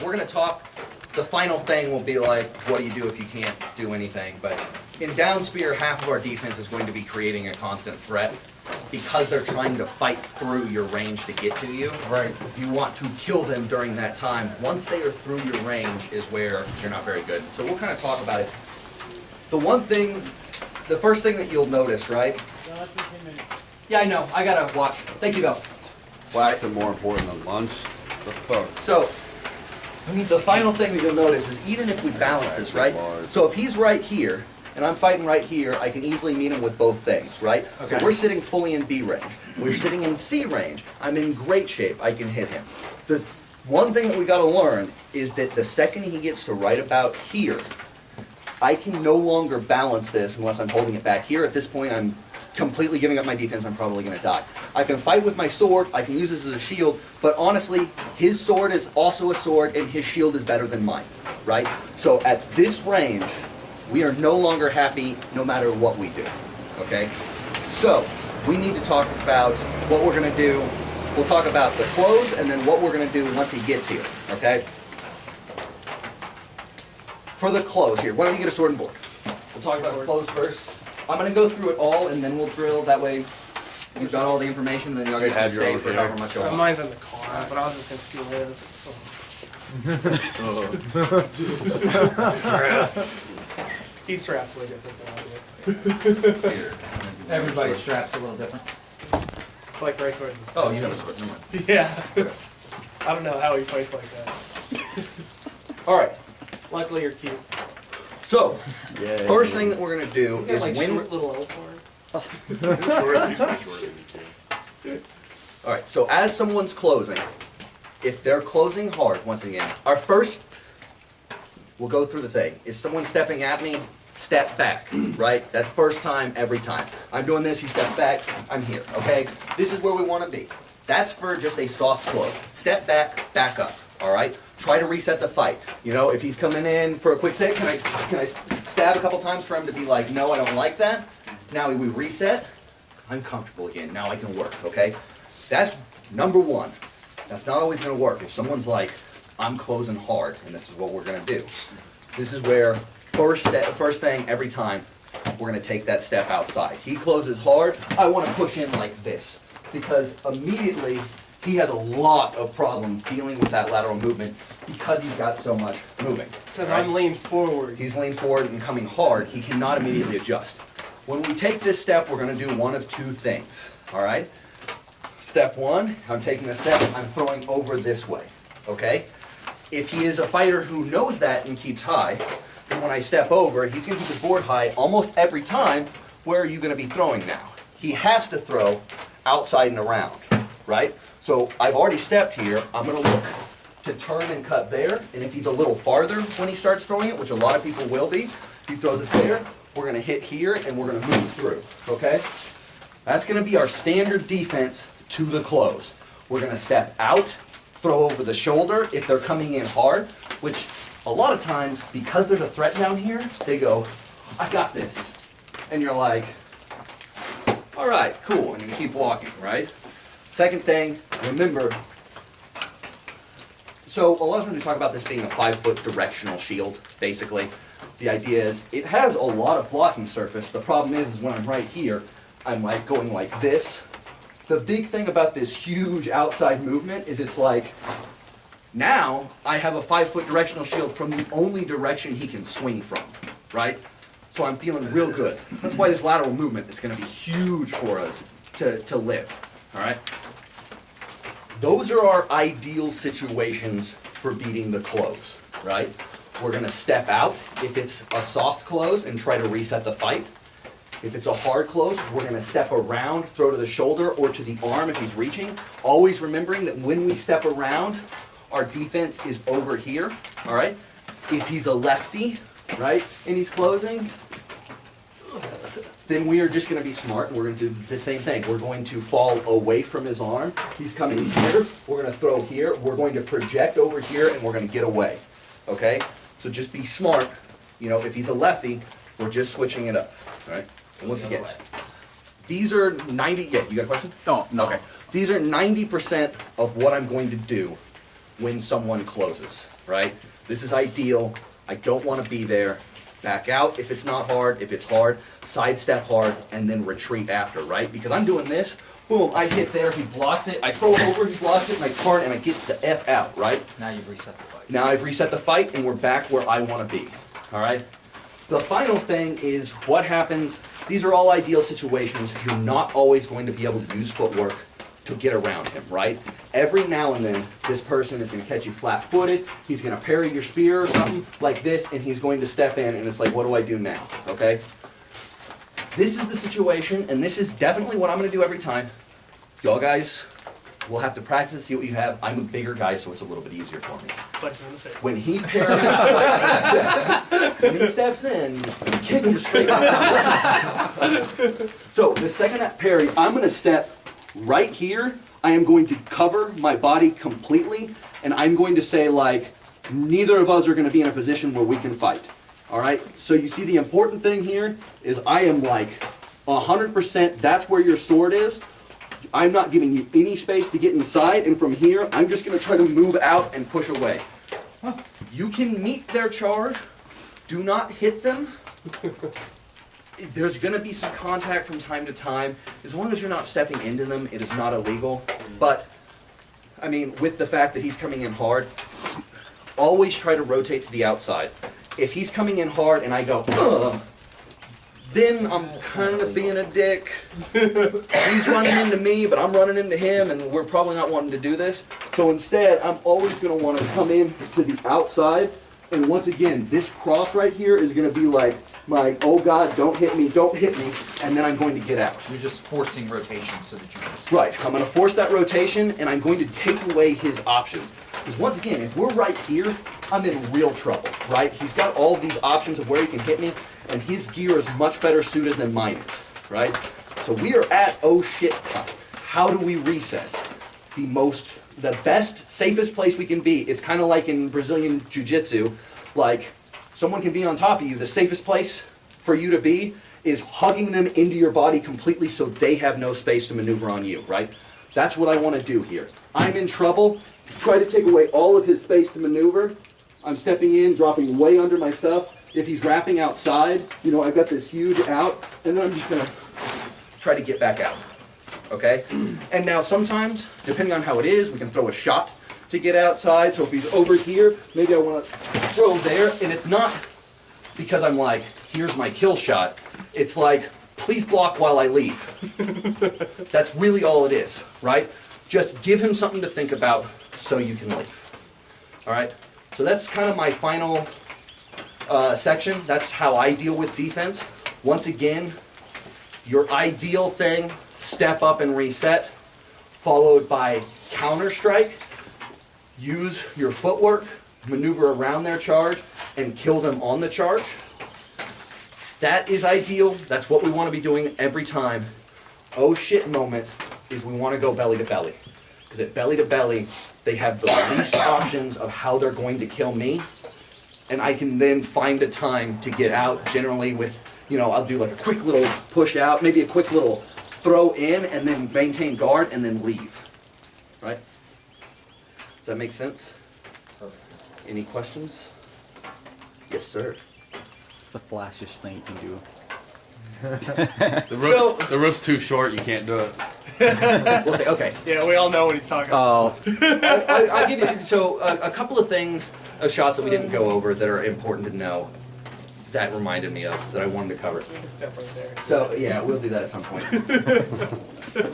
we're going to talk, the final thing will be like, what do you do if you can't do anything? But in downspear, half of our defense is going to be creating a constant threat because they're trying to fight through your range to get to you. Right. You want to kill them during that time. Once they are through your range is where you're not very good. So we'll kind of talk about it. The one thing, the first thing that you'll notice, right? Yeah, I know. I got to watch. Thank you, though. Flax are more important than lunch. What the fuck? So, the final thing that you'll notice is even if we balance this, right? So if he's right here, and I'm fighting right here, I can easily meet him with both things, right? Okay. So we're sitting fully in B range. We're sitting in C range. I'm in great shape. I can hit him. The one thing that we got to learn is that the second he gets to right about here, I can no longer balance this unless I'm holding it back here. At this point, I'm completely giving up my defense. I'm probably going to die. I can fight with my sword. I can use this as a shield. But honestly, his sword is also a sword, and his shield is better than mine, right? So at this range, we are no longer happy no matter what we do, okay? So we need to talk about what we're going to do. We'll talk about the close and then what we're going to do once he gets here, okay? For the close here, why don't you get a sword and board? We'll talk about the close first. I'm going to go through it all, and then we'll drill. That way, you've got all the information, and then y'all guys can stay for however much you want. Mine's in the car, but I was just going to steal his. He straps way different than I do. Here. Everybody's straps a little different. It's like right towards the side. Oh, you have a sword. Never mind. Yeah. I don't know how he fights like that. All right. Luckily, you're cute. So, first thing that we're going to do You got is like when... short little elf arms. All right, so as someone's closing, if they're closing hard, once again, our first, we'll go through the thing. Is someone stepping at me? Step back, right? That's first time, every time. I'm doing this, he steps back, I'm here, okay? This is where we want to be. That's for just a soft close. Step back, back up, all right? Try to reset the fight. You know, if he's coming in for a quick set, can I stab a couple times for him to be like, no, I don't like that? Now we reset. I'm comfortable again. Now I can work, okay? That's number one. That's not always going to work. If someone's like, I'm closing hard, and this is what we're going to do. This is where first thing every time, we're going to take that step outside. He closes hard. I want to push in like this because immediately he has a lot of problems dealing with that lateral movement because he's got so much moving. Because I'm leaned forward. He's leaned forward and coming hard. He cannot immediately adjust. When we take this step, we're going to do one of two things. All right? Step one, I'm taking a step. I'm throwing over this way. Okay? If he is a fighter who knows that and keeps high, then when I step over, he's going to keep his board high almost every time. Where are you going to be throwing now? He has to throw outside and around. Right? So I've already stepped here. I'm going to look to turn and cut there. And if he's a little farther when he starts throwing it, which a lot of people will be, he throws it there. We're going to hit here and we're going to move through. Okay? That's going to be our standard defense to the close. We're going to step out, throw over the shoulder if they're coming in hard, which a lot of times, because there's a threat down here, they go, I got this. And you're like, all right, cool. And you keep walking, right? Second thing, remember, so a lot of times we talk about this being a 5-foot directional shield, basically. The idea is it has a lot of blocking surface. The problem is when I'm right here, I'm like going like this. The big thing about this huge outside movement is it's like, now I have a 5-foot directional shield from the only direction he can swing from, right? So I'm feeling real good. That's why this lateral movement is going to be huge for us to live, all right? Those are our ideal situations for beating the close, right? We're going to step out if it's a soft close and try to reset the fight. If it's a hard close, we're going to step around, throw to the shoulder or to the arm if he's reaching. Always remembering that when we step around, our defense is over here, all right? If he's a lefty, right, and he's closing, then we are just going to be smart and we're going to do the same thing. We're going to fall away from his arm. He's coming here. We're going to throw here. We're going to project over here and we're going to get away, okay? So just be smart. You know, if he's a lefty, we're just switching it up, all right? And once again, these are 90, yeah, you got a question? No. Okay. These are 90% of what I'm going to do when someone closes, right? This is ideal. I don't want to be there. Back out if it's not hard. If it's hard, sidestep hard, and then retreat after, right? Because I'm doing this, boom, I hit there, he blocks it, I throw it over, he blocks it, and I turn, and I get the F out, right? Now you've reset the fight. Now I've reset the fight, and we're back where I want to be, all right? The final thing is what happens. These are all ideal situations. You're not always going to be able to use footwork to get around him, right? Every now and then, this person is going to catch you flat-footed. He's going to parry your spear or something like this, and he's going to step in, and it's like, what do I do now, okay? This is the situation, and this is definitely what I'm going to do every time. Y'all guys will have to practice and see what you have. I'm a bigger guy, so it's a little bit easier for me. Punch him in the face. When he parries, when he steps in, kick him straight in the face. So the second that parry, I'm going to step right here. I am going to cover my body completely, and I'm going to say, like, neither of us are going to be in a position where we can fight. All right? So you see the important thing here is I am like 100%, that's where your sword is. I'm not giving you any space to get inside, and from here, I'm just going to try to move out and push away. You can meet their charge. Do not hit them. There's going to be some contact from time to time. As long as you're not stepping into them, it is not illegal. But, I mean, with the fact that he's coming in hard, always try to rotate to the outside. If he's coming in hard and I go, ugh, then I'm kind of being a dick. He's running into me, but I'm running into him, and we're probably not wanting to do this. So instead, I'm always going to want to come in to the outside. And once again, this cross right here is going to be like my, oh God, don't hit me, and then I'm going to get out. You're just forcing rotation so that you can escape. Right, I'm going to force that rotation, and I'm going to take away his options. Because once again, if we're right here, I'm in real trouble, right? He's got all these options of where he can hit me, and his gear is much better suited than mine is, right? So we are at oh shit time. How do we reset? The best, safest place we can be, it's kind of like in Brazilian Jiu-Jitsu, like someone can be on top of you. The safest place for you to be is hugging them into your body completely so they have no space to maneuver on you, right? That's what I want to do here. I'm in trouble, try to take away all of his space to maneuver. I'm stepping in, dropping way under my stuff. If he's wrapping outside, you know, I've got this huge out, and then I'm just going to try to get back out. Okay? And now sometimes, depending on how it is, we can throw a shot to get outside. So if he's over here, maybe I want to throw there. And it's not because I'm like, here's my kill shot. It's like, please block while I leave. That's really all it is, right? Just give him something to think about so you can leave. All right? So that's kind of my final section. That's how I deal with defense. Once again, your ideal thing, step up and reset, followed by counter strike. Use your footwork, maneuver around their charge, and kill them on the charge. That is ideal. That's what we want to be doing every time. Oh shit moment is we want to go belly to belly. Because at belly to belly, they have the least options of how they're going to kill me. And I can then find a time to get out, generally with, you know, I'll do like a quick little push out, maybe a quick little throw in, and then maintain guard, and then leave. Right? Does that make sense? Any questions? Yes, sir. It's the flashiest thing you can do. The rope's too short, you can't do it. We'll say, okay. Yeah, we all know what he's talking about. Oh, I'll give you, so a couple of things, shots that we didn't go over that are important to know that reminded me of, that I wanted to cover. We can step right there. So, yeah, we'll do that at some point.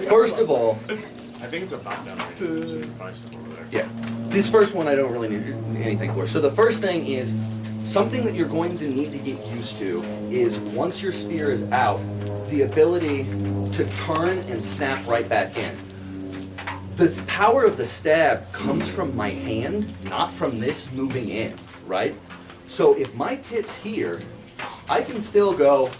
First of all, I think it's about down right now, so you can find some over there. yeah, this first one I don't really need anything for. So the first thing is, something that you're going to need to get used to is once your spear is out, the ability to turn and snap right back in. The power of the stab comes from my hand, not from this moving in, right? So if my tip's here, I can still go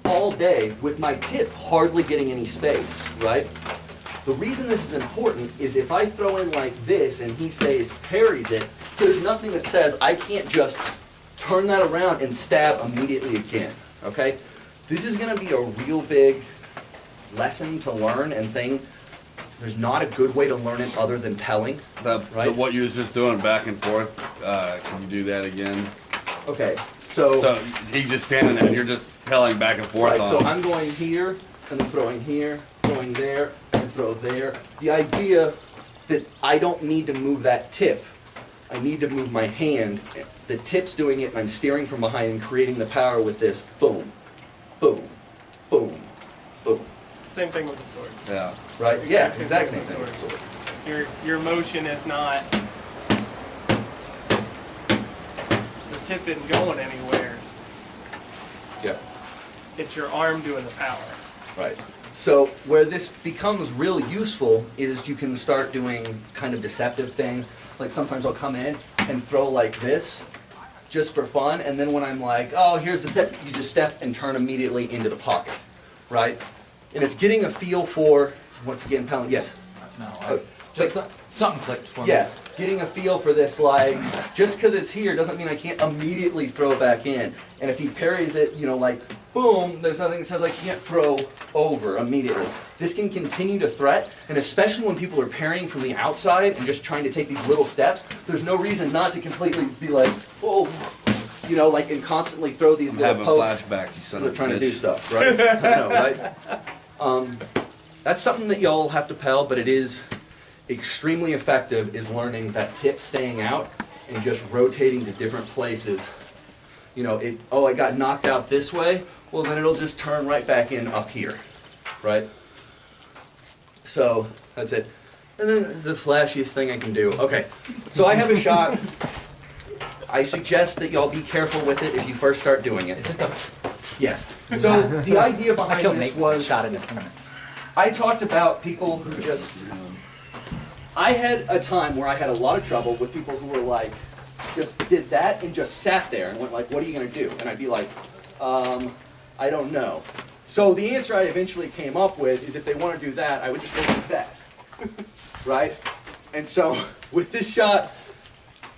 all day with my tip hardly getting any space, right? The reason this is important is if I throw in like this and he says parries it, there's nothing that says I can't just turn that around and stab immediately again, okay? This is going to be a real big lesson to learn and thing. There's not a good way to learn it other than telling. Right. What you was just doing back and forth, can you do that again? Okay, so So he's just standing there and you're just telling back and forth right, on so him. I'm going here, and then throwing here, throwing there, and throw there. The idea that I don't need to move that tip, I need to move my hand. The tip's doing it, and I'm steering from behind and creating the power with this boom, boom, boom, boom. Same thing with the sword. Yeah. Right? Yeah, exact Exact same same thing thing with the sword. Your motion is not, the tip isn't going anywhere. Yeah. It's your arm doing the power. Right. So where this becomes real useful is you can start doing kind of deceptive things. Like sometimes I'll come in and throw like this just for fun, and then when I'm like, oh, here's the tip, you just step and turn immediately into the pocket, right? And it's getting a feel for, once again, pound, yes, No, wait. something clicked for me. yeah, getting a feel for this, like, just because it's here doesn't mean I can't immediately throw back in. And if he parries it, you know, like, boom, there's nothing that says I can't throw over immediately. This can continue to threat, and especially when people are parrying from the outside and just trying to take these little steps, there's no reason not to completely be like, oh, you know, like, and constantly throw these I'm little having pokes. flashbacks, you son They're of a trying to do bitch. stuff, right? I know, right? That's something that y'all have to pal, but it is extremely effective, is learning that tip staying out and just rotating to different places. You know, I got knocked out this way, well then it'll just turn right back in up here, right? So, that's it. And then the flashiest thing I can do. Okay, so I have a shot. I suggest that y'all be careful with it if you first start doing it. Is it the Yes. So the idea I behind killed this Nate was, shot in the tournament. I talked about people who just, I had a time where I had a lot of trouble with people who were like, just did that and just sat there and went like, what are you gonna do? And I'd be like, I don't know. So the answer I eventually came up with is if they wanna do that, I would just go like that, right? And so with this shot,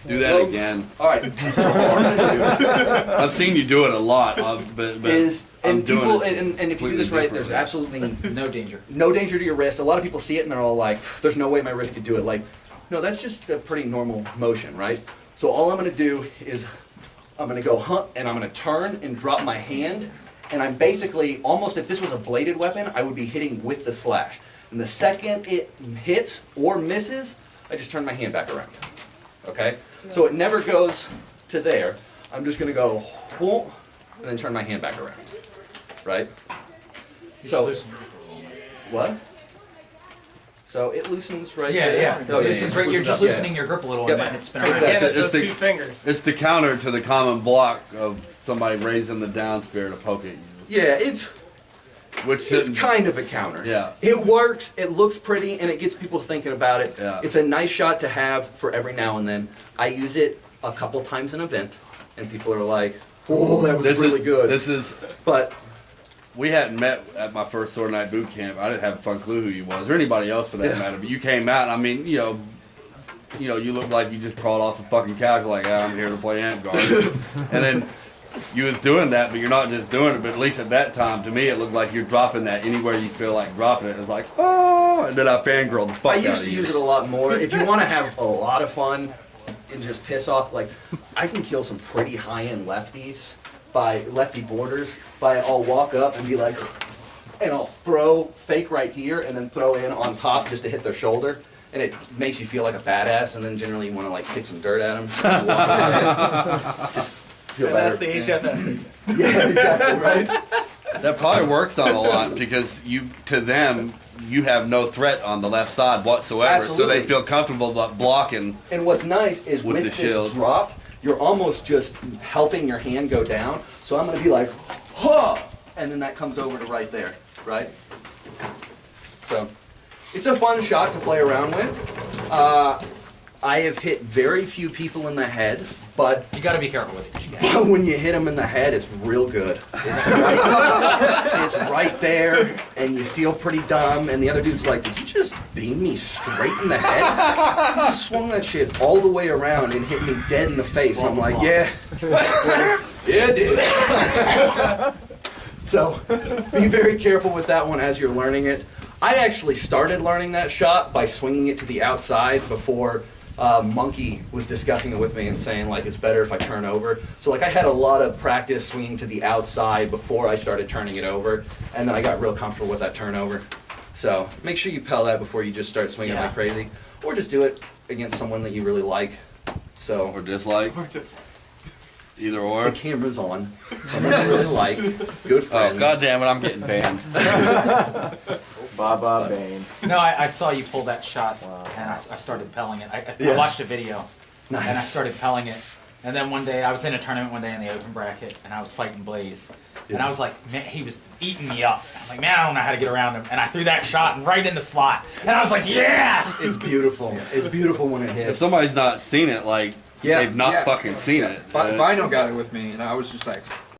Do that again. all right, so what I'm gonna do I've seen you do it a lot, but is, I'm and doing people, it and if you do this completely right, there's differently. absolutely no danger? no danger to your wrist. A lot of people see it and they're all like, there's no way my wrist could do it. Like, no, that's just a pretty normal motion, right? So all I'm gonna do is, I'm gonna go hunt and I'm gonna turn and drop my hand, and I'm basically, almost if this was a bladed weapon, I would be hitting with the slash. And the second it hits or misses, I just turn my hand back around, okay? So it never goes to there. I'm just gonna go, whoop, and then turn my hand back around, right? So, what? So it loosens right Yeah, there. yeah. Oh, Loosens right- You're loosens just up, yeah. loosening your grip a little Yep. and then it's spin Exactly. around. Again, it's it's those the- two fingers. It's the counter to the common block of somebody raising the down spear to poke at you. Yeah, it's Which shouldn't- kind of a counter. Yeah. It works, it looks pretty, and it gets people thinking about it. Yeah. It's a nice shot to have for every now and then. I use it a couple times in an event, and people are like, oh, that was This really is, good. This is, But, we hadn't met at my first Sword Night boot camp. I didn't have a fun clue who you was, or anybody else for that Yeah. matter. But you came out, and I mean, you know, you looked like you just crawled off the fucking couch like, ah, I'm here to play Ant Guard. And then you was doing that, but you're not just doing it. But at least at that time, to me, it looked like you're dropping that anywhere you feel like dropping it. It's like, oh, and then I fangirled the fuck I out used of to you. use it a lot more. If you want to have a lot of fun and just piss off, like, I can kill some pretty high-end lefties by lefty boarders by I'll walk up and be like, and I'll throw fake right here and then throw in on top just to hit their shoulder. And it makes you feel like a badass, and then generally you want to like kick some dirt at them. Just feel And better. that's the HFS thing. Yeah, exactly, right? That probably works on a lot because to them, you have no threat on the left side whatsoever. So Absolutely. they feel comfortable about blocking. And what's nice is With with the this shield. drop, you're almost just helping your hand go down. So I'm gonna be like, huh, and then that comes over to right there, right? So it's a fun shot to play around with. I have hit very few people in the head, but You gotta be careful with it. 'cause you can. but when you hit them in the head, it's real good. It's right there, and you feel pretty dumb. And the other dude's like, "Did you just beam me straight in the head? You just swung that shit all the way around and hit me dead in the face." I'm like, "Yeah, yeah, it did." So be very careful with that one as you're learning it. I actually started learning that shot by swinging it to the outside before Monkey was discussing it with me and saying like it's better if I turn over. So like I had a lot of practice swinging to the outside before I started turning it over, and then I got real comfortable with that turnover. So make sure you pell that before you just start swinging like crazy, or just do it against someone that you really like. So Or dislike. Or just Either or. the camera's on. Someone you really like. Good friends. Oh, God damn it, I'm getting banned. Baba Bane. No, I saw you pull that shot, and I started pelling it. I watched a video, and I Nice. started pelling it. And then one day, I was in a tournament one day in the open bracket, and I was fighting Blaze. And I was like, man, he was eating me up. I was like, man, I don't know how to get around him. And I threw that shot right in the slot. And I was like, yeah! It's beautiful. It's beautiful when it hits. If somebody's not seen it, like, Yeah. they've not Yeah. fucking seen it. Bino got it with me, and I was just like,